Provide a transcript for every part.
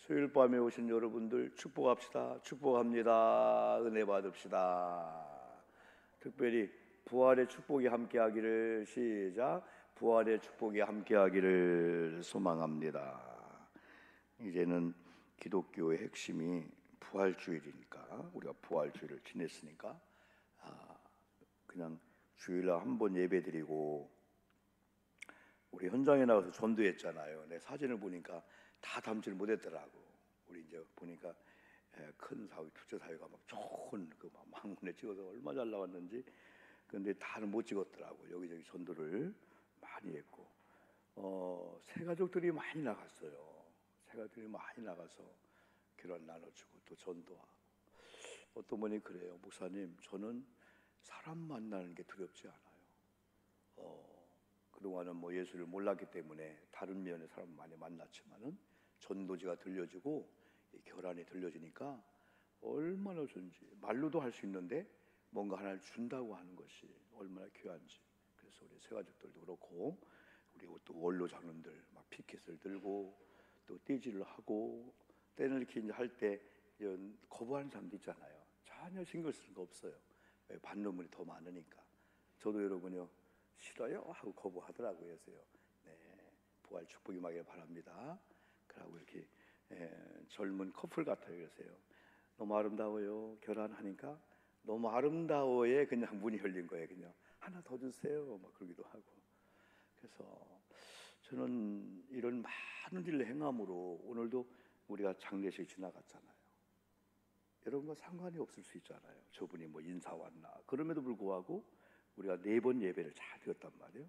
수요일 밤에 오신 여러분들 축복합시다. 축복합니다. 은혜 받읍시다. 특별히 부활의 축복이 함께하기를, 시작. 부활의 축복이 함께하기를 소망합니다. 이제는 기독교의 핵심이 부활주일이니까, 우리가 부활주일을 지냈으니까 그냥 주일날 한 번 예배드리고, 우리 현장에 나가서 전도했잖아요. 내 사진을 보니까 다 담지를 못했더라고. 우리 이제 보니까 큰 사회, 둘째 사회가 막 좋은 막 망원에 찍어서 얼마 잘 나왔는지, 근데 다는 못 찍었더라고. 여기저기 전도를 많이 했고, 새 가족들이 많이 나갔어요. 새 가족들이 많이 나가서 결혼 나눠주고 또 전도하고. 어떤 분이 그래요. 목사님, 저는 사람 만나는 게 두렵지 않아요. 그동안은 뭐 예수를 몰랐기 때문에 다른 면의 사람 많이 만났지만은 전도지가 들려지고 결안이 들려지니까 얼마나 좋은지, 말로도 할 수 있는데 뭔가 하나를 준다고 하는 것이 얼마나 귀한지. 그래서 우리 새가족들도 그렇고, 우리 또 원로 장로들 막 피켓을 들고 또 띠지를 하고, 때는 이렇게 이제 할 때 거부하는 사람도 있잖아요. 전혀 신경 쓸 거 없어요. 왜? 받는 분이 더 많으니까. 저도 여러분요, 싫어요 하고 거부하더라고요. 그래서요, 네, 부활 축복이 임하길 바랍니다. 그러고 이렇게 젊은 커플 같아요. 그래서요, 너무 아름다워요. 결혼하니까 너무 아름다워에 그냥 문이 열린 거예요. 그냥 하나 더 주세요 막 그러기도 하고. 그래서 저는 이런 많은 일을 행함으로 오늘도 우리가 장례식 지나갔잖아요. 여러분과 상관이 없을 수 있잖아요. 저분이 뭐 인사 왔나. 그럼에도 불구하고 우리가 4번 예배를 잘 드렸단 말이에요.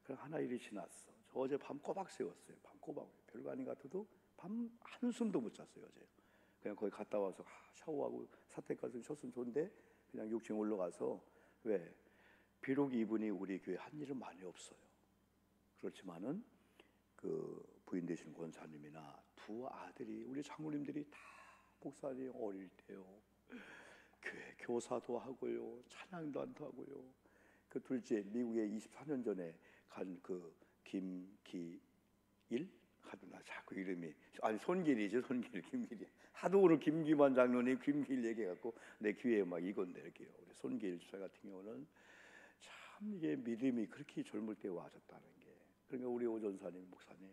그럼 하나 일이 지났어. 저 어제 밤 꼬박 새웠어요. 밤 꼬박. 별거 아닌 것 같아도 밤 한숨도 못 잤어요. 어제. 그냥 거기 갔다 와서 샤워하고 사택까지 쉬었으면 좋은데 그냥 6층 올라가서, 왜? 비록 이분이 우리 교회 한 일은 많이 없어요. 그렇지만은 그 부인 되신 권사님이나 두 아들이, 우리 장로님들이 다 목사님 어릴 때요, 교회 교사도 하고요, 찬양도 하고요. 그 둘째, 미국에 24년 전에 간 그 김기일 하더나, 자꾸 이름이, 아니 손길이죠. 손길. 김길이 하도 오늘 김기만 장로님 김길 얘기해갖고 내 귀에 막 익었는데, 이렇게요. 우리 손길 주사 같은 경우는 참 이게 믿음이 그렇게 젊을 때 와졌다는 게. 그러니까 우리 오전사님 목사님,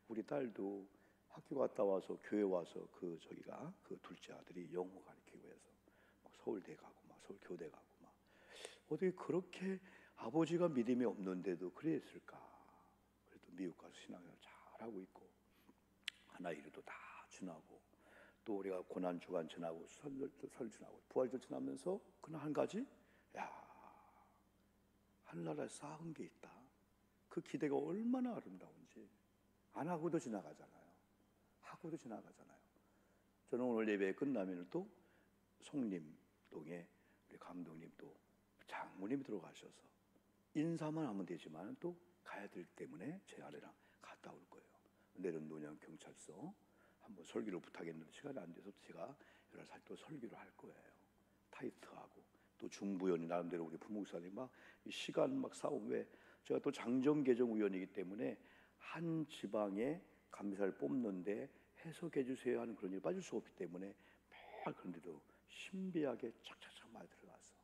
우리 딸도 학교 갔다 와서 교회 와서 그 둘째 아들이 영어 가르치고 해서 막 서울대 가고 막 서울교대 가고 막, 어떻게 그렇게 아버지가 믿음이 없는데도 그랬을까? 그래도 미국 가서 신앙생활 잘하고 있고, 하나 일도 다 지나고, 또 우리가 고난 주간 지나고 설 지나고 부활절 지나면서 그날 한 가지, 야, 하늘나라에 쌓은 게 있다. 그 기대가 얼마나 아름다운지. 안 하고도 지나가잖아요. 하고도 지나가잖아요. 저는 오늘 예배 끝나면 또 송림동에 우리 감독님 또 장모님이 들어가셔서 인사만 하면 되지만 또 가야 되기 때문에 제 아내랑 갔다 올 거예요. 내년 노년 경찰서 한번 설교를 부탁했는데 시간이 안 돼서 제가 여러 살 또 설교를 할 거예요. 타이트하고 또 중부위원이 나름대로 우리 부목사님 막 시간 막 싸움. 왜? 제가 또 장정개정위원이기 때문에 한 지방에 감사를 뽑는데 해석해 주세요 하는 그런 일이 빠질 수 없기 때문에 매일, 그런데도 신비하게 착착착 많이 들어가서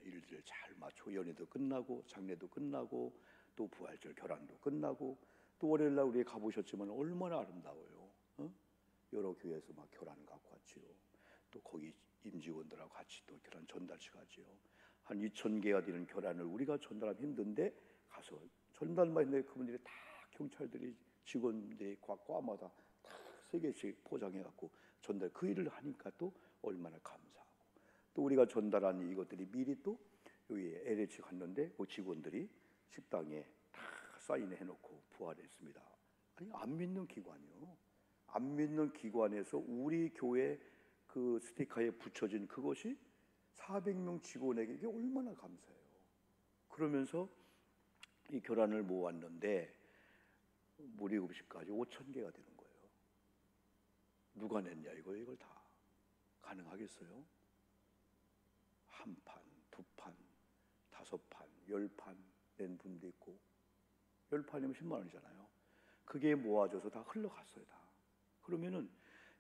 일들을 잘 맞추고, 연회도 끝나고 장례도 끝나고 또 부활절 결혼도 끝나고, 또 월요일날 우리 가보셨지만 얼마나 아름다워요. 여러 교회에서 막 결혼 갖고 왔지요. 또 거기 임직원들하고 같이 또 결혼 전달식 하지요. 한 2,000개가 되는 결혼을 우리가 전달하면 힘든데 가서 전달만 했는데 그분들이 다 경찰들이, 직원들이 과마다 다 3개씩 포장해갖고 전달, 그 일을 하니까 또 얼마나 감사하고, 또 우리가 전달한 이것들이 미리 또 여기 LH 갔는데 그 직원들이 식당에 다 사인해놓고 부활했습니다. 아니, 안 믿는 기관이요. 안 믿는 기관에서 우리 교회 그 스티커에 붙여진 그것이 400명 직원에게 이게 얼마나 감사해요. 그러면서 이 결혼을 모았는데 무료급식까지 5,000개가 되는 거예요. 누가 냈냐 이걸 다 가능하겠어요? 한 판, 2판, 5판, 10판 낸 분도 있고, 10판이면 10만 원이잖아요. 그게 모아져서 다 흘러갔어요. 다. 그러면은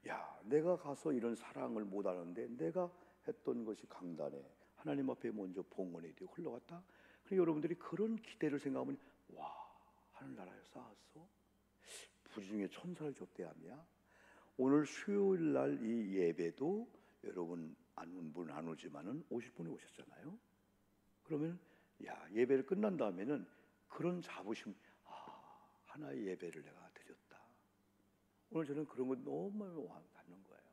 야, 내가 가서 이런 사랑을 못 하는데 내가 했던 것이 강단에 하나님 앞에 먼저 봉헌이 되고 흘러갔다. 그리고 여러분들이 그런 기대를 생각하면 와, 하늘나라에 쌓았어? 부중에 천사를 접대하며 오늘 수요일 날 이 예배도 여러분 안 오지만은 오실 분이 오셨잖아요. 그러면 야, 예배를 끝난 다음에는 그런 자부심, 하나의 예배를 내가 드렸다. 오늘 저는 그런 거 너무 받는 거예요.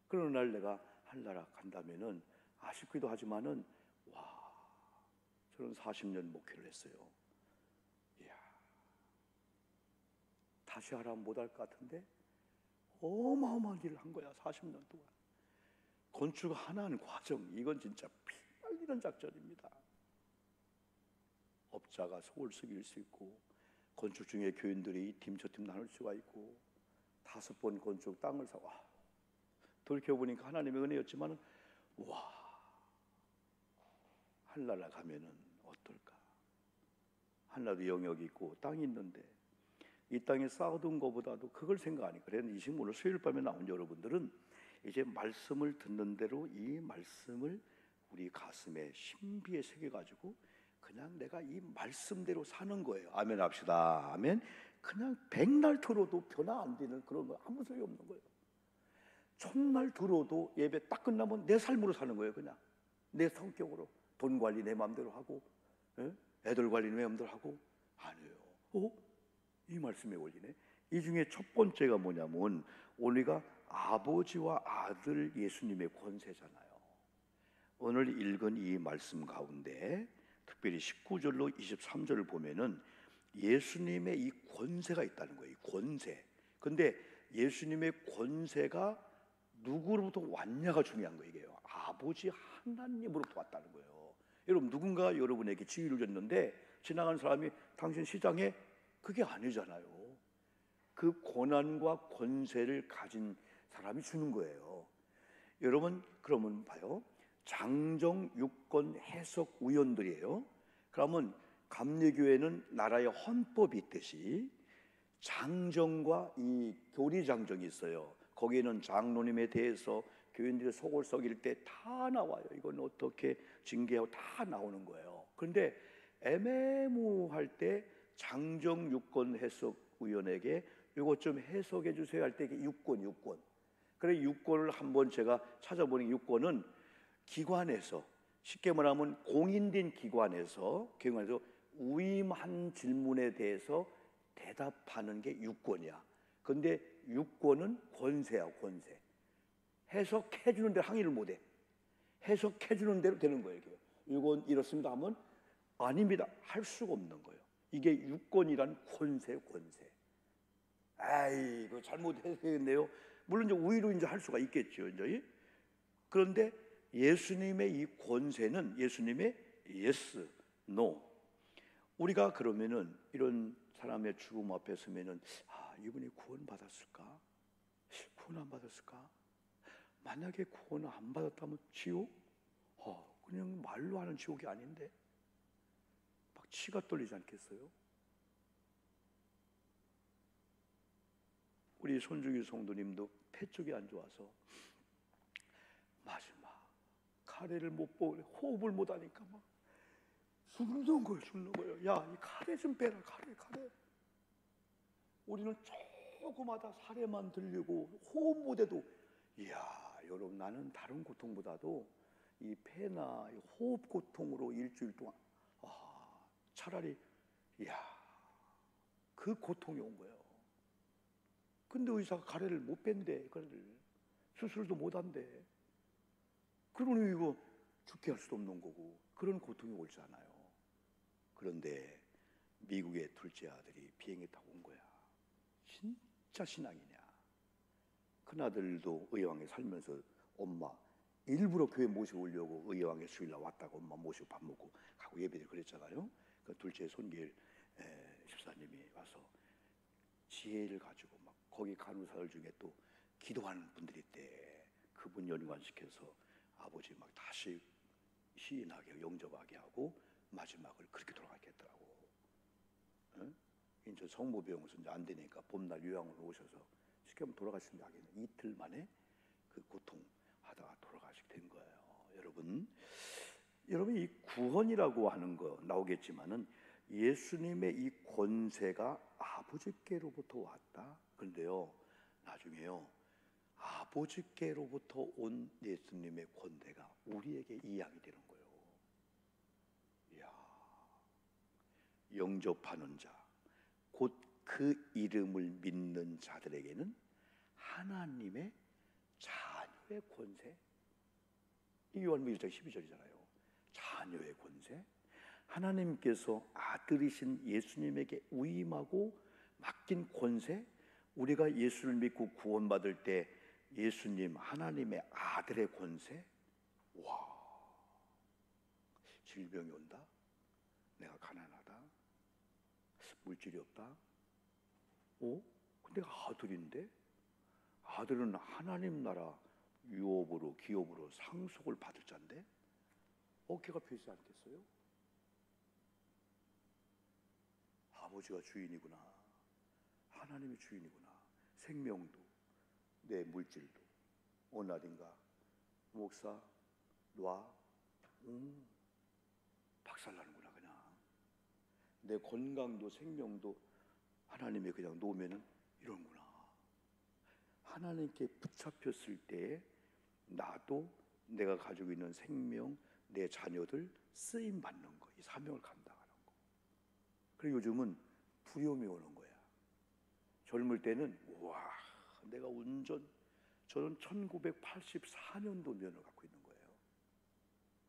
그런 날 내가 하늘나라 간다면은 아쉽기도 하지만은 와, 저는 40년 목회를 했어요. 이야, 다시 하라면 못할 것 같은데 어마어마한 일을 한 거야. 40년 동안 건축 하나하는 과정, 이건 진짜 피 말리는 작전입니다. 업자가 속을 썩일 수 있고 건축 중에 교인들이 이 팀 저 팀 나눌 수가 있고 5번 건축 땅을 사고 돌이켜보니까 하나님의 은혜였지만 와, 하늘나라 가면은 어떨까? 하늘나라도 영역이 있고 땅이 있는데 이 땅에 쌓아둔 것보다도 그걸 생각하니까 그래서 이 지금 오늘 수요일 밤에 나온 여러분들은 이제 말씀을 듣는 대로 이 말씀을 우리 가슴에 신비에 새겨가지고 그냥 내가 이 말씀대로 사는 거예요. 아멘 합시다. 아멘. 그냥 백날 들어도 변화 안 되는 그런 거 아무 소리 없는 거예요. 천날 들어도 예배 딱 끝나면 내 삶으로 사는 거예요. 그냥 내 성격으로 돈 관리 내 마음대로 하고 애들 관리 내 마음대로 하고 아니에요. 이 말씀의 원리네. 이 중에 첫 번째가 뭐냐면 우리가 아버지와 아들 예수님의 권세잖아요. 오늘 읽은 이 말씀 가운데 특별히 19절로 23절을 보면은 예수님의 이 권세가 있다는 거예요. 이 권세. 근데 예수님의 권세가 누구로부터 왔냐가 중요한 거예요. 이게요. 아버지 하나님으로부터 왔다는 거예요. 여러분 누군가 여러분에게 지위를 줬는데 지나가는 사람이 당신 시장에 그게 아니잖아요. 그 권한과 권세를 가진 사람이 주는 거예요. 여러분 그러면 봐요. 장정 유권 해석 위원들이에요. 그러면 감리교회는 나라의 헌법이 있듯이 장정과 이 교리장정이 있어요. 거기에는 장로님에 대해서 교인들의 속을 썩일 때 다 나와요. 이건 어떻게 징계하고 다 나오는 거예요. 그런데 애매모호할 때 장정 유권 해석 위원에게 이것 좀 해석해 주세요 할 때 이게 유권. 그래 유권을 한번 제가 찾아보니 유권은 기관에서 쉽게 말하면 공인된 기관에서 위임한 질문에 대해서 대답하는 게 유권이야. 근데 유권은 권세야, 권세. 해석해 주는 대로 항의를 못 해. 해석해 주는 대로 되는 거예요. 이건 이렇습니다 하면 아닙니다 할 수가 없는 거예요. 이게 유권이란 권세. 아이, 이거 잘못했네요. 물론 이제 우위로 이제 할 수가 있겠죠, 이제. 그런데 예수님의 이 권세는 예수님의 yes, no. 우리가 그러면은 이런 사람의 죽음 앞에 서면은 이분이 구원 받았을까? 구원 안 받았을까? 만약에 구원 안 받았다면 지옥? 그냥 말로 하는 지옥이 아닌데 막 치가 떨리지 않겠어요? 우리 손주기 성도님도 폐 쪽이 안 좋아서 마지막 카레를 못 먹으래. 호흡을 못 하니까 막 죽는 거예요. 야, 이 카레 좀 빼라. 카레. 우리는 조그마다 사례만 들리고 호흡 못 해도 이야, 여러분 나는 다른 고통보다도 이 폐나 이 호흡 고통으로 일주일 동안 차라리 그 고통이 온 거예요. 근데 의사가 가래를 못 뺀대. 수술도 못 한대. 그러니 이거 죽게 할 수도 없는 거고 그런 고통이 오잖아요. 그런데 미국의 둘째 아들이 비행기 타고 온 거야. 진짜 신앙이냐. 큰아들도 의왕에 살면서 엄마 일부러 교회 모시고 오려고 의왕에 수요일날 왔다가 엄마 모시고 밥 먹고 가고 예배를 그랬잖아요. 그 둘째 손길 집사님이 와서 지혜를 가지고 막 거기 간호사들 중에 또 기도하는 분들이 있대. 그분 연관시켜서 아버지 막 다시 시인하게 영접하게 하고 마지막을 그렇게 돌아가게 했더라고. 응? 이제 성모병원에서 이제 안 되니까 봄날 요양원으로 오셔서 쉽게 하면 돌아가신 게 아니에요. 이틀 만에 그 고통하다가 돌아가시게 된 거예요. 여러분 이 구원이라고 하는 거 나오겠지만은 예수님의 이 권세가 아버지께로부터 왔다. 그런데요, 나중에요, 아버지께로부터 온 예수님의 권세가 우리에게 이양이 되는 거예요. 이야, 영접하는 자, 곧 그 이름을 믿는 자들에게는 하나님의 자녀의 권세. 이 요한복음 1장 12절이잖아요. 자녀의 권세. 하나님께서 아들이신 예수님에게 위임하고 맡긴 권세. 우리가 예수를 믿고 구원받을 때 예수님 하나님의 아들의 권세. 와, 질병이 온다, 내가 가난하다, 물질이 없다. 근데 아들인데, 아들은 하나님 나라 유업으로 기업으로 상속을 받을 자인데 어깨가 펴지 않겠어요? 아버지가 주인이구나, 하나님이 주인이구나. 생명도 내 물질도 어느 날인가 목사 놔, 박살나는구나. 그냥 내 건강도 생명도 하나님이 그냥 놓으면은 이런구나. 하나님께 붙잡혔을 때에 나도 내가 가지고 있는 생명, 내 자녀들 쓰임 받는 거, 이 사명을 감당하는 거. 그리고 요즘은 두려움이 오는 거야. 젊을 때는 와, 내가 저는 1984년도 면허를 갖고 있는 거예요.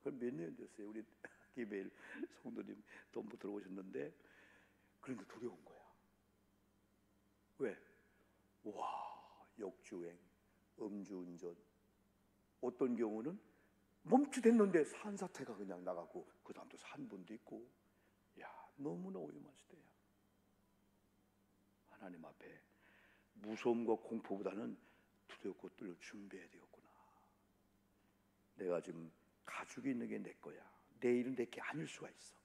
그럼 몇 년 됐어요? 우리 김혜일 성도님 전부 들어오셨는데, 그런데 두려운 거야. 왜? 와, 역주행, 음주운전, 어떤 경우는 멈추댔는데 산사태가 그냥 나가고 그 다음도 산 분도 있고. 야, 너무나 위험한 시대야. 하나님 앞에 무서움과 공포보다는 두렵고 떨려 준비해야 되겠구나. 내가 지금 가지고 있는 게 내 거야. 내일은 내 게 아닐 수가 있어.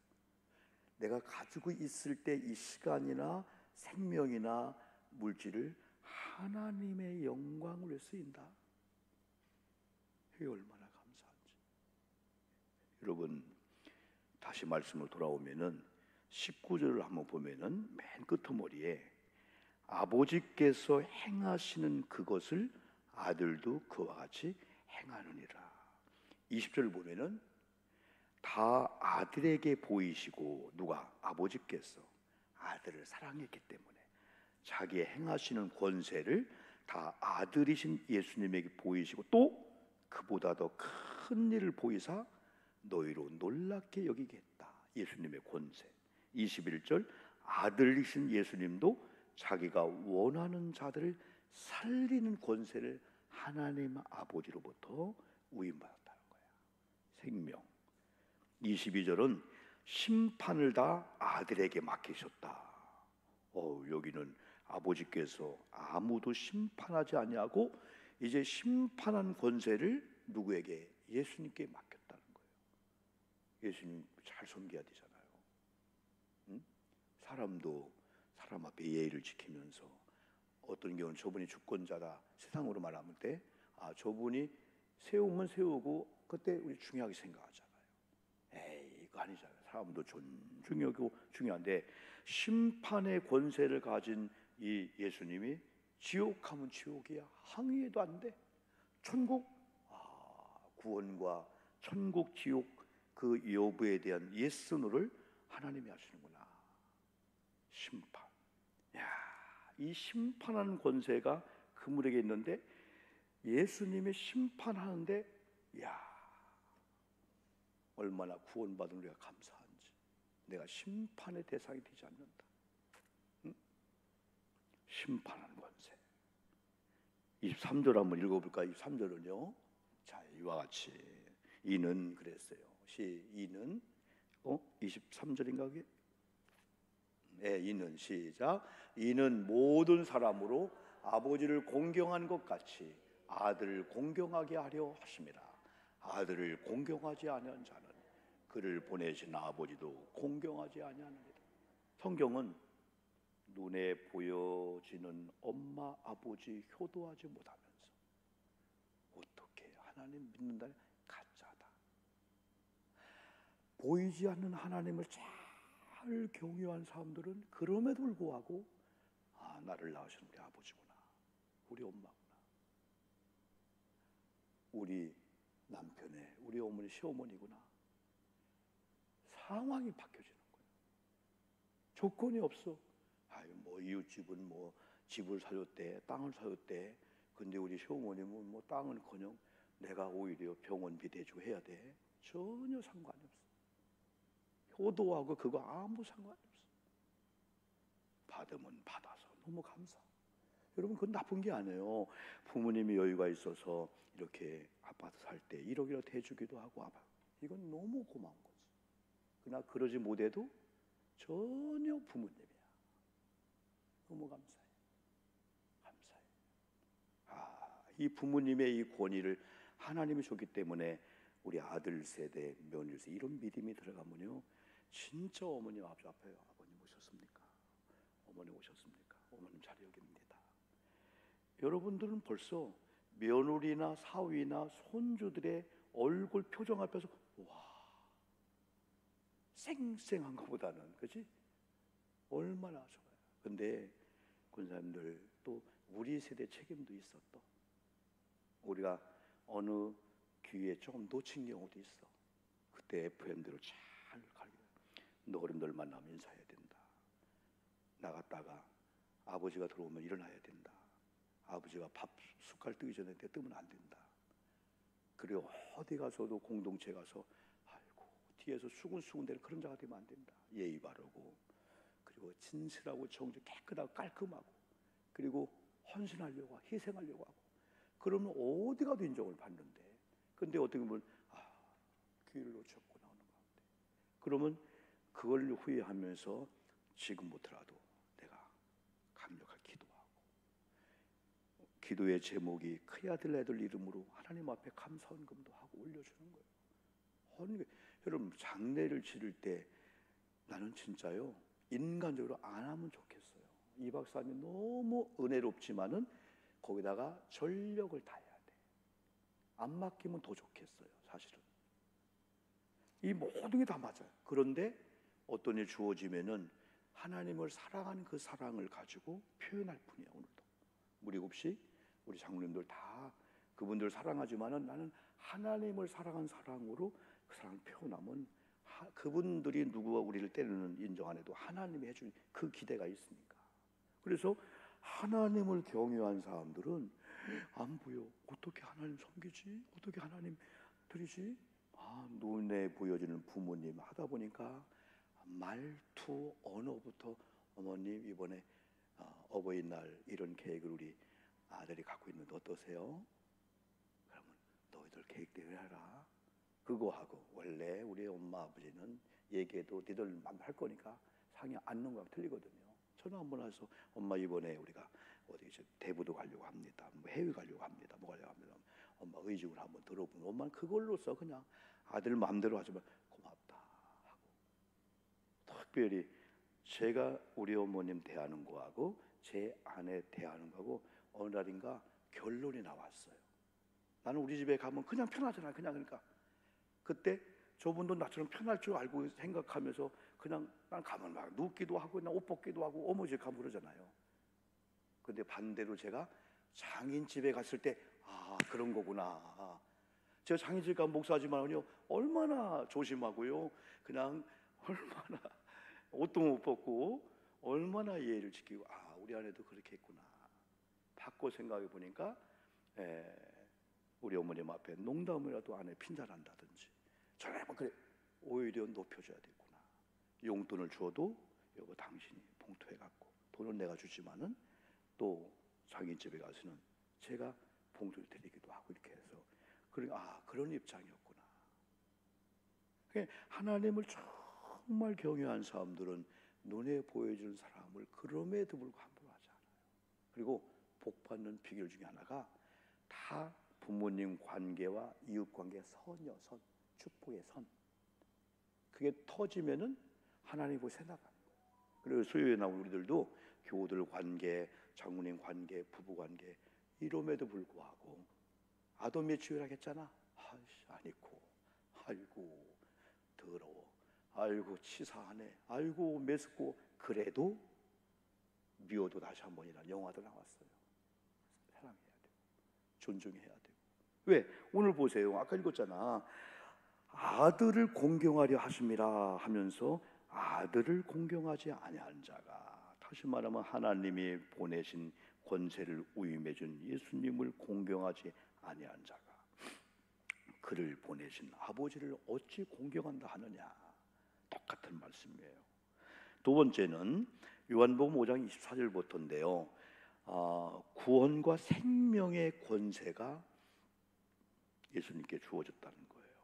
내가 가지고 있을 때 이 시간이나 생명이나 물질을 하나님의 영광을 위해 쓰인다. 이게 얼마나 감사한지. 여러분, 다시 말씀으로 돌아오면은 19절을 한번 보면은 맨 끄트머리에 아버지께서 행하시는 그것을 아들도 그와 같이 행하느니라. 20절을 보면은 다 아들에게 보이시고, 누가? 아버지께서 아들을 사랑했기 때문에 자기의 행하시는 권세를 다 아들이신 예수님에게 보이시고, 또 그보다 더 큰 일을 보이사 너희로 놀랍게 여기겠다. 예수님의 권세. 21절, 아들이신 예수님도 자기가 원하는 자들을 살리는 권세를 하나님 아버지로부터 위임받았다는 거야. 생명. 22절은 심판을 다 아들에게 맡기셨다. 여기는 아버지께서 아무도 심판하지 아니하고 이제 심판한 권세를 누구에게? 예수님께 맡겼다는 거예요. 예수님 잘 섬겨야 되잖아요. 응? 사람도 사람 앞에 예의를 지키면서, 어떤 경우는 저분이 주권자다 세상으로 말하면 때, 저분이 세우면 세우고 그때 우리 중요하게 생각하잖아요. 에이, 이거 아니잖아요. 사람도 존중하고 중요한데, 심판의 권세를 가진 이 예수님이 지옥하면 지옥이야. 항의해도 안 돼. 천국, 구원과 천국, 지옥 그 여부에 대한 예스노를 하나님이 하시는구나. 심판. 야, 이 심판하는 권세가 그물에게 있는데 예수님이 심판하는데, 야, 얼마나 구원받은 우리가 감사한지. 내가 심판의 대상이 되지 않는다. 응? 심판하는 권세. 23절 한번 읽어볼까요? 23절은요, 자, 이와 같이 이는 그랬어요. 이는 23절인가 그게? 네, 이는 시작. 이는 모든 사람으로 아버지를 공경한 것 같이 아들을 공경하게 하려 하심이라. 아들을 공경하지 아니한 자는 그를 보내신 아버지도 공경하지 아니하느니라. 성경은 눈에 보여지는 엄마 아버지 효도하지 못하면서 어떻게 하나님 믿는다니 가짜다. 보이지 않는 하나님을 잘 경유한 사람들은 그럼에도 불구하고 나를 낳으신 우리 아버지구나, 우리 엄마구나, 우리 남편의 우리 어머니 시어머니구나. 상황이 바뀌어지는 거예요. 조건이 없어. 뭐 이웃집은 뭐 집을 사줬대, 땅을 사줬대. 근데 우리 시어머님은 뭐 땅은커녕 내가 오히려 병원비 대주고 해야 돼. 전혀 상관이 없어. 효도하고 그거 아무 상관이 없어. 받으면 받아서 너무 감사. 여러분, 그건 나쁜 게 아니에요. 부모님이 여유가 있어서 이렇게 아파트 살 때 1억이라도 대주기도 하고, 이건 너무 고마운 거지. 그러나 그러지 못해도 전혀 부모님이야. 너무 감사해. 이 부모님의 이 권위를 하나님이 줬기 때문에 우리 아들 세대, 며느리 세대 이런 믿음이 들어가면요, 진짜 어머니 아버지 앞에 아버님 오셨습니까? 어머니 오셨습니까? 어머님 잘 여깁니다. 여러분들은 벌써 며느리나 사위나 손주들의 얼굴 표정 앞에서 쌩쌩한 것보다는, 그렇지? 얼마나 좋아요. 근데 군사님들 또 우리 세대 책임도 있어. 또 우리가 어느 기회에 조금 놓친 경우도 있어. 그때 FM대로 잘 가려. 너 어른들 만나면 인사해야 된다. 나갔다가 아버지가 들어오면 일어나야 된다. 아버지가 밥 숟갈 뜨기 전에 뜨면 안 된다. 그리고 어디 가서도 공동체 가서 뒤에서 수군수군대는 그런 자가 되면 안 된다. 예의 바르고, 그리고 진실하고 정직, 깨끗하고 깔끔하고, 그리고 헌신하려고 하고 희생하려고 하고, 그러면 어디 가도 인정을 받는데, 근데 어떻게 보면 기회를 놓쳤구나 하는 가운데, 그러면 그걸 후회하면서 지금부터라도 내가 강력하게 기도하고, 기도의 제목이 크야들 애들 이름으로 하나님 앞에 감사헌금도 하고 올려주는 거예요. 여러분, 장례를 치를 때 나는 진짜요, 인간적으로 안 하면 좋겠어요. 이 박사님 너무 은혜롭지만은 거기다가 전력을 다해야 돼. 안 맡기면 더 좋겠어요. 사실은 이 모든 게 다 맞아요. 그런데 어떤 일 주어지면은 하나님을 사랑하는 그 사랑을 가지고 표현할 뿐이야. 오늘도 무리급시 우리 장로님들 다 그분들 사랑하지만은 나는 하나님을 사랑한 사랑으로 그 사랑을 표현하면 그분들이 누구와 우리를 때리는 인정 안 해도 하나님이 해준 그 기대가 있으니까. 그래서 하나님을 경외한 사람들은 안 보여. 어떻게 하나님 섬기지? 어떻게 하나님 드리지? 눈에 보여지는 부모님 하다 보니까 말투, 언어부터 어머님 이번에 어버이날 이런 계획을 우리 아들이 갖고 있는데 어떠세요? 그러면 너희들 계획대로 해라. 그거 하고, 원래 우리 엄마 아버지는 얘기해도 니들 맘대로 할 거니까 상의 앉는 거랑 틀리거든요. 전화 한번 해서 엄마 이번에 우리가 어디 대부도 가려고 합니다. 뭐 해외 가려고 합니다. 뭐 가려고 합니다. 엄마 의중을 한번 들어보면 엄마는 그걸로써 그냥 아들 마음대로 하지만 고맙다 하고, 특별히 제가 우리 어머님 대하는 거하고 제 아내 대하는 거하고 어느 날인가 결론이 나왔어요. 나는 우리 집에 가면 그냥 편하잖아. 그냥, 그러니까 그때 저분도 나처럼 편할 줄 알고 생각하면서 그냥 난 가면 막 눕기도 하고 그냥 옷 벗기도 하고 어머 집 가면 그러잖아요. 근데 반대로 제가 장인 집에 갔을 때 그런 거구나. 제가 장인 집 가면 목사지만요 얼마나 조심하고요. 그냥 얼마나 옷도 못 벗고 얼마나 예의를 지키고 우리 아내도 그렇게 했구나. 바꿔 생각해 보니까 우리 어머님 앞에 농담이라도 안에 핀잔한다든지 저래만 그래 오히려 높여줘야 되구나. 용돈을 줘도 여보 당신이 봉투해갖고 돈을 내가 주지만은 또 장인집에 가서는 제가 봉투를 드리기도 하고 이렇게 해서 그런 입장이었구나. 하나님을 정말 경외한 사람들은 눈에 보여주는 사람을 그럼에도 불구하고 함부로 하지 않아요. 그리고 복 받는 비결 중에 하나가 다 부모님 관계와 이웃 관계 선이요. 선, 축복의 선. 그게 터지면은 하나님 보고 새 나가는 거예요. 그리고 수요일에 나온 우리들도 교우들 관계, 장로님 관계, 부부 관계 이럼에도 불구하고 아도미의 치유라겠잖아. 아니고, 아이고 더러워, 아이고 치사하네, 아이고 메스고, 그래도 미워도 다시 한 번이라는 영화도 나왔어요. 사랑해야 되고 존중해야 되고. 왜? 오늘 보세요. 아까 읽었잖아. 아들을 공경하려 하심이라 하면서 아들을 공경하지 아니한 자가, 다시 말하면 하나님이 보내신 권세를 위임해 준 예수님을 공경하지 아니한 자가 그를 보내신 아버지를 어찌 공경한다 하느냐. 똑같은 말씀이에요. 두 번째는 요한복음 5장 24절부터인데요. 구원과 생명의 권세가 예수님께 주어졌다는 거예요.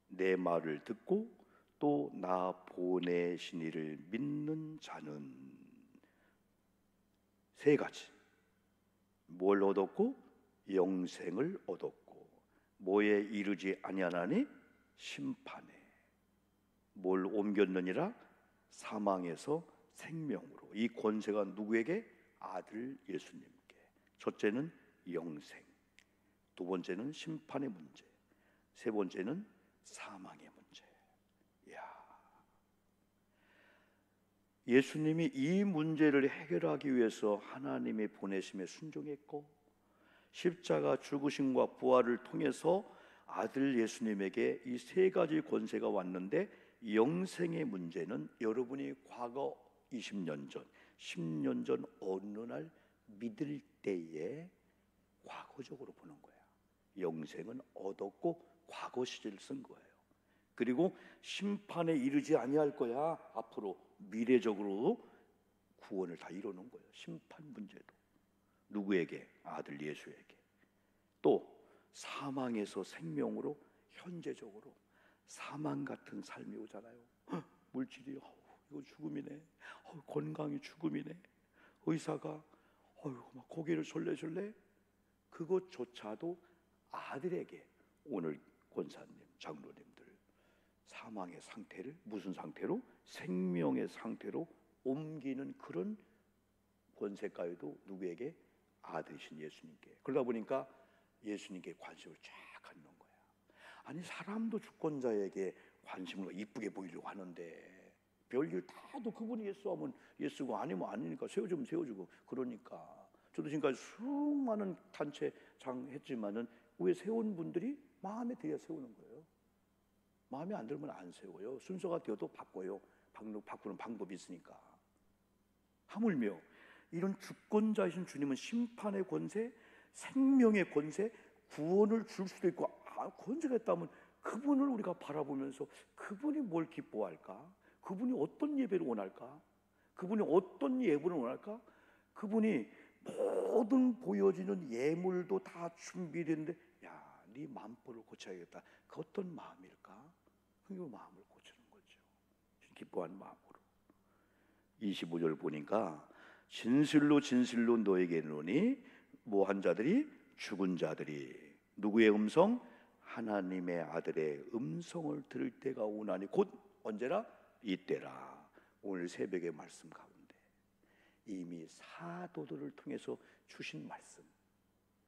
내 말을 듣고 또 나 보내신 이를 믿는 자는 세 가지. 뭘 얻었고? 영생을 얻었고. 뭐에 이르지 아니하나니? 심판에. 뭘 옮겼느니라? 사망에서 생명으로. 이 권세가 누구에게? 아들 예수님께. 첫째는 영생, 두 번째는 심판의 문제, 세 번째는 사망의 문제. 예수님이 이 문제를 해결하기 위해서 하나님의 보내심에 순종했고, 십자가 죽으심과 부활을 통해서 아들 예수님에게 이 세 가지 권세가 왔는데, 영생의 문제는 여러분이 과거 20년 전, 10년 전 어느 날 믿을 때에 과거적으로 보는 거야. 영생은 얻었고 과거 시제를 쓴 거예요. 그리고 심판에 이르지 아니할 거야. 앞으로 미래적으로 구원을 다 이루는 거예요. 심판 문제도. 누구에게? 아들 예수에게. 또 사망에서 생명으로, 현재적으로 사망 같은 삶이 오잖아요. 물질이 이거 죽음이네. 건강이 죽음이네. 의사가 막 고개를 솔래솔래. 그것조차도 아들에게, 오늘 권사님, 장로님들 사망의 상태를 무슨 상태로? 생명의 상태로 옮기는 그런 권세가에도 누구에게? 아들이신 예수님께. 그러다 보니까 예수님께 관심을 쫙 갖는 거야. 아니, 사람도 주권자에게 관심을 이쁘게 보이려고 하는데 별일 다도 그분이 예수하면 예수고 아니면 아니니까 세워주면 세워주고. 그러니까 저도 지금까지 수많은 단체장 했지만은 왜 세운 분들이 마음에 들어야 세우는 거예요. 마음에 안 들면 안 세워요. 순서가 되어도 바꿔요. 바꾸는 방법이 있으니까. 하물며 이런 주권자이신 주님은 심판의 권세, 생명의 권세, 구원을 줄 수도 있고, 권세가 있다면 그분을 우리가 바라보면서 그분이 뭘 기뻐할까? 그분이 어떤 예배를 원할까? 그분이 어떤 예불을 원할까? 그분이 모든 보여지는 예물도 다 준비됐는데, 네 만보를 고쳐야겠다. 그 어떤 마음일까? 그 마음을 고치는 거죠. 기뻐하는 마음으로. 25절 보니까 진실로 진실로 너에게 이르노니 뭐한 자들이? 죽은 자들이. 누구의 음성? 하나님의 아들의 음성을 들을 때가 오나니, 곧 언제라? 이때라. 오늘 새벽의 말씀 가운데 이미 사도들을 통해서 주신 말씀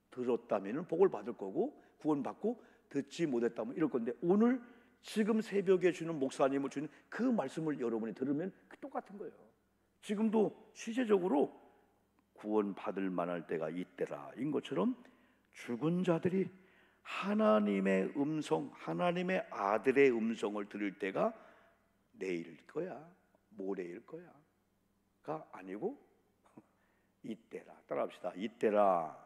들었다면 복을 받을 거고, 구원받고, 듣지 못했다면 이럴 건데, 오늘 지금 새벽에 주는 목사님을 주는 그 말씀을 여러분이 들으면 똑같은 거예요. 지금도 시제적으로 구원받을 만할 때가 이때라 인 것처럼 죽은 자들이 하나님의 음성, 하나님의 아들의 음성을 들을 때가 내일일 거야, 모레일 거야가 아니고 이때라. 따라합시다. 이때라.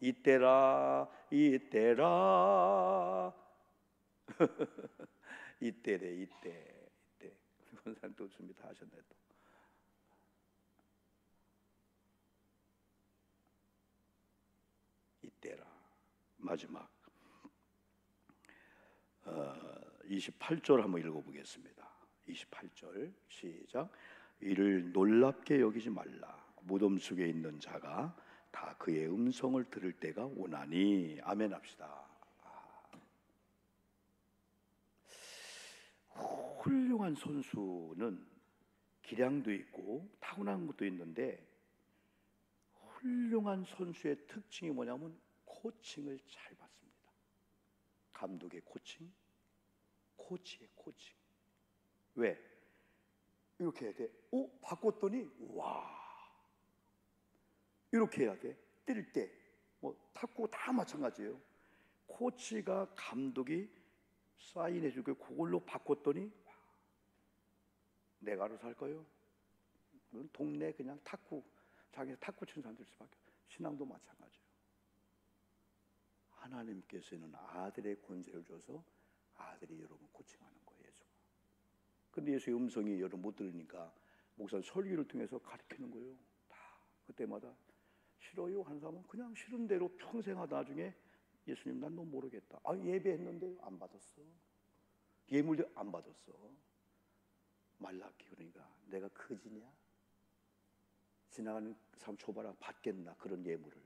이때라. 이때라. 이때래. 이때. 권사님 또 준비 다 하셨네. 또 이때라. 마지막 28절 한번 읽어보겠습니다. 28절 시작. 이를 놀랍게 여기지 말라. 무덤 속에 있는 자가 다 그의 음성을 들을 때가 오나니. 아멘 합시다. 훌륭한 선수는 기량도 있고 타고난 것도 있는데 훌륭한 선수의 특징이 뭐냐면 코칭을 잘 받습니다. 감독의 코칭, 코치의 코칭. 왜? 이렇게 해야 돼. 바꿨더니 와, 이렇게 해야 돼. 때릴 때 뭐 탁구 다 마찬가지예요. 코치가 감독이 사인해주고 그걸로 바꿨더니 내가 알아서 할 거예요. 동네 그냥 탁구 자기 탁구 치는 사람들 수밖에. 신앙도 마찬가지예요. 하나님께서는 아들의 권세를 줘서 아들이 여러분 코칭하는 거예요. 예수가. 근데 예수의 음성이 여러분 못 들으니까 목사 설교를 통해서 가르치는 거예요. 다 그때마다 싫어요 하는 사람은 그냥 싫은 대로 평생 하다 나중에 예수님 난 너 모르겠다. 예배했는데 안 받았어. 예물도 안 받았어. 말라기. 그러니까 내가 거지냐? 지나가는 사람 줘봐라 받겠나 그런 예물을.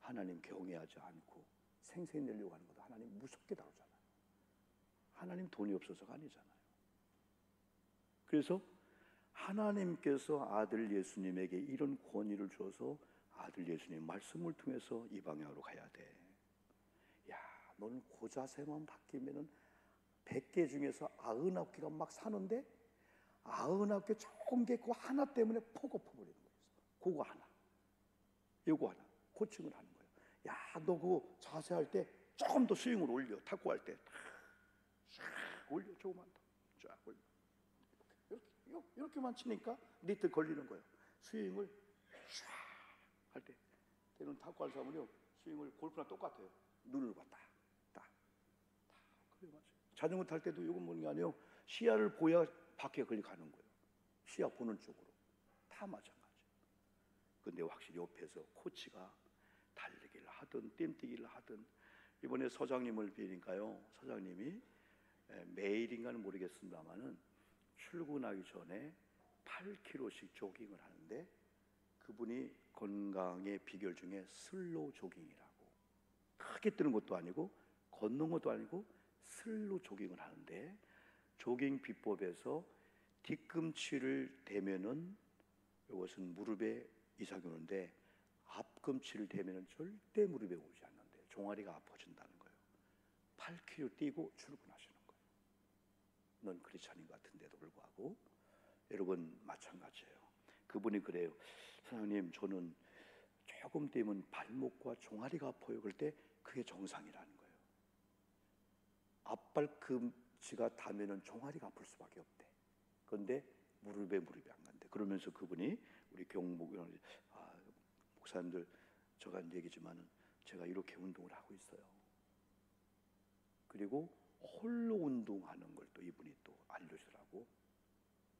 하나님 경외하지 않고 생생 내려고 하는 것도 하나님 무섭게 다루잖아요. 하나님 돈이 없어서가 아니잖아요. 그래서 하나님께서 아들 예수님에게 이런 권위를 줘서 아들 예수님 말씀을 통해서 이 방향으로 가야 돼. 야, 너는 그 자세만 바뀌면은 100개 중에서 99개가 막 사는데 99개 좋은 게 그거 하나 때문에 포고퍼버리는 거예요. 그거 하나, 요거 하나 코칭을 하는 거예요. 야, 너 그거 자세할 때 조금 더 스윙을 올려. 탁구할 때 쫙 올려. 조금만 더 쫙 올려. 이렇게만 치니까 니트 걸리는 거예요. 스윙을 쫙 할 때. 때는 탁구할 사람은요 스윙을 골프랑 똑같아요. 눈을 봤다 딱 그래 맞아요. 자전거 탈 때도 이건 뭐는 게 아니에요. 시야를 보야 바퀴가 걸리 가는 거예요. 시야 보는 쪽으로. 다 마찬가지예요. 근데 확실히 옆에서 코치가 달리기를 하든 뗀뛰기를 하든. 이번에 서장님을 뵈니까요, 서장님이 매일인가는 모르겠습니다만은 출근하기 전에 8km씩 조깅을 하는데 그분이 건강의 비결 중에 슬로우 조깅이라고. 크게 뛰는 것도 아니고 걷는 것도 아니고 슬로우 조깅을 하는데 조깅 비법에서 뒤꿈치를 대면은 이것은 무릎에 이상이 오는데 앞꿈치를 대면은 절대 무릎에 오지 않는데 종아리가 아파진다는 거예요. 8km 뛰고 출근하시는 거예요. 넌 그렇지 않은 것 같은데도 불구하고. 여러분 마찬가지예요. 그분이 그래요. 사장님 저는 조금 뛰면 발목과 종아리가 아파요. 그럴 때 그게 정상이라는 거예요. 앞발꿈치가 닿으면 종아리가 아플 수밖에 없대. 그런데 무릎이 안 간대. 그러면서 그분이 우리 목사님들 저가 얘기지만은 제가 이렇게 운동을 하고 있어요. 그리고 홀로 운동하는 걸 또 이분이 또 알려주더라고.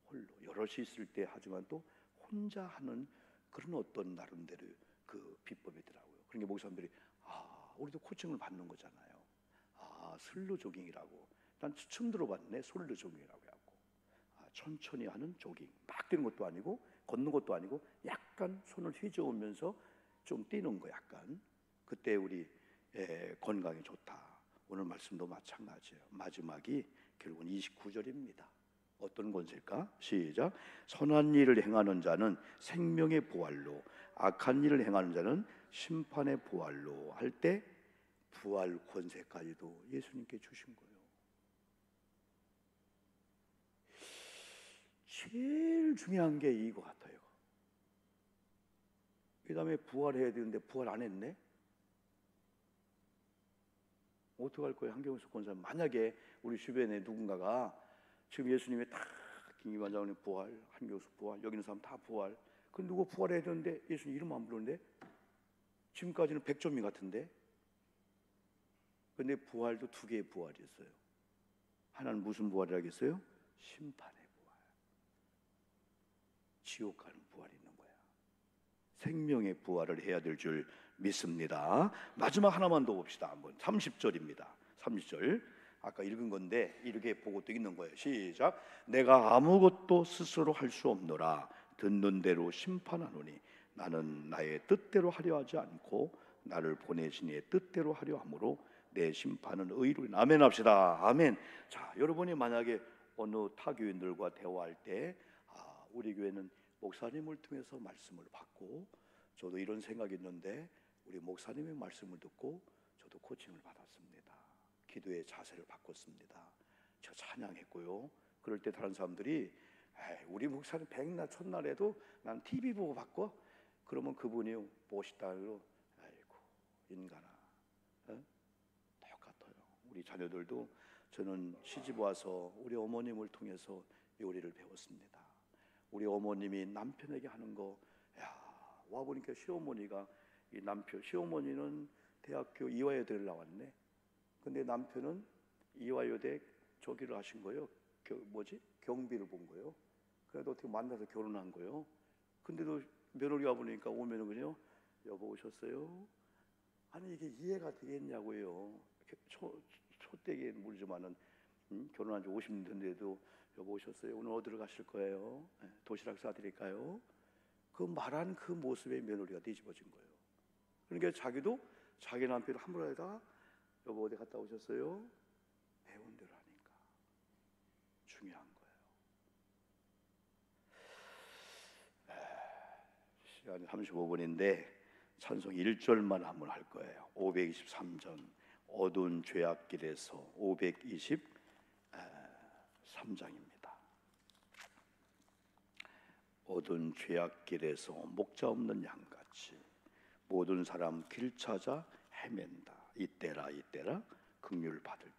홀로 여럿이 있을 때 하지만 또 혼자 하는 그런 어떤 나름대로 그 비법이더라고요. 그러니까 목사님들이 우리도 코칭을 받는 거잖아요. 슬로 조깅이라고. 난 처음 들어봤네. 슬로 조깅이라고 해갖고. 천천히 하는 조깅. 막 뛰는 것도 아니고 걷는 것도 아니고 약간 손을 휘저으면서 좀 뛰는 거 약간. 그때 우리 건강에 좋다. 오늘 말씀도 마찬가지예요. 마지막이 결국은 29절입니다. 어떤 권세일까? 시작. 선한 일을 행하는 자는 생명의 부활로, 악한 일을 행하는 자는 심판의 부활로 할 때 부활 권세까지도 예수님께 주신 거예요. 제일 중요한 게 이거 같아요. 그 다음에 부활해야 되는데 부활 안 했네? 어떡할 거예요? 한경수 권사님. 만약에 우리 주변에 누군가가 지금 예수님이 다 김기만 장로님 부활, 한교수 부활, 여기 있는 사람 다 부활. 그 누구 부활해야 되는데 예수님 이름 안 부르는데 지금까지는 100점이 같은데. 근데 부활도 두 개의 부활이 있어요. 하나는 무슨 부활이라겠어요? 심판의 부활. 지옥 가는 부활이 있는 거야. 생명의 부활을 해야 될 줄 믿습니다. 마지막 하나만 더 봅시다. 한번 30절입니다. 30절. 아까 읽은 건데 이렇게 보고 또 읽는 거예요. 시작. 내가 아무것도 스스로 할 수 없노라. 듣는 대로 심판하노니 나는 나의 뜻대로 하려 하지 않고 나를 보내신 이의 뜻대로 하려 함으로 내 심판은 의로. 아멘 합시다. 아멘. 자, 여러분이 만약에 어느 타교인들과 대화할 때 우리 교회는 목사님을 통해서 말씀을 받고, 저도 이런 생각이 있는데 우리 목사님의 말씀을 듣고 저도 코칭을 받았습니다. 기도의 자세를 바꿨습니다. 저 찬양했고요. 그럴 때 다른 사람들이 우리 목사님 백날 첫날에도 난 TV 보고 바꿔? 그러면 그분이 멋있다로, 아이고 인간아, 어? 똑같아요. 우리 자녀들도 저는 시집 와서 우리 어머님을 통해서 요리를 배웠습니다. 우리 어머님이 남편에게 하는 거, 야, 와 보니까 시어머니가 이 남편, 시어머니는 대학교 이화여대를 나왔네. 근데 남편은 이화여대 저기를 하신 거예요. 경비를 본 거예요. 그래도 어떻게 만나서 결혼한 거예요. 근데도 며느리가 보니까 오면은 그냥 여보 오셨어요? 아니 이게 이해가 되겠냐고요. 초대기에 모르지만은 결혼한 지 50년 됐는데도 여보 오셨어요? 오늘 어디로 가실 거예요? 도시락 싸드릴까요? 그 말한 그 모습에 며느리가 뒤집어진 거예요. 그러니까 자기도 자기 남편을 함부로 하다가 여보 어디 갔다 오셨어요? 배운 대로 하니까 중요한 거예요. 시간이 35분인데 찬송 1절만 한번 할 거예요. 523전 어두운 죄악길에서 523장입니다. 어두운 죄악길에서 목자 없는 양같이 모든 사람 길 찾아 헤맨다. 이때라 이때라 긍휼 받을 때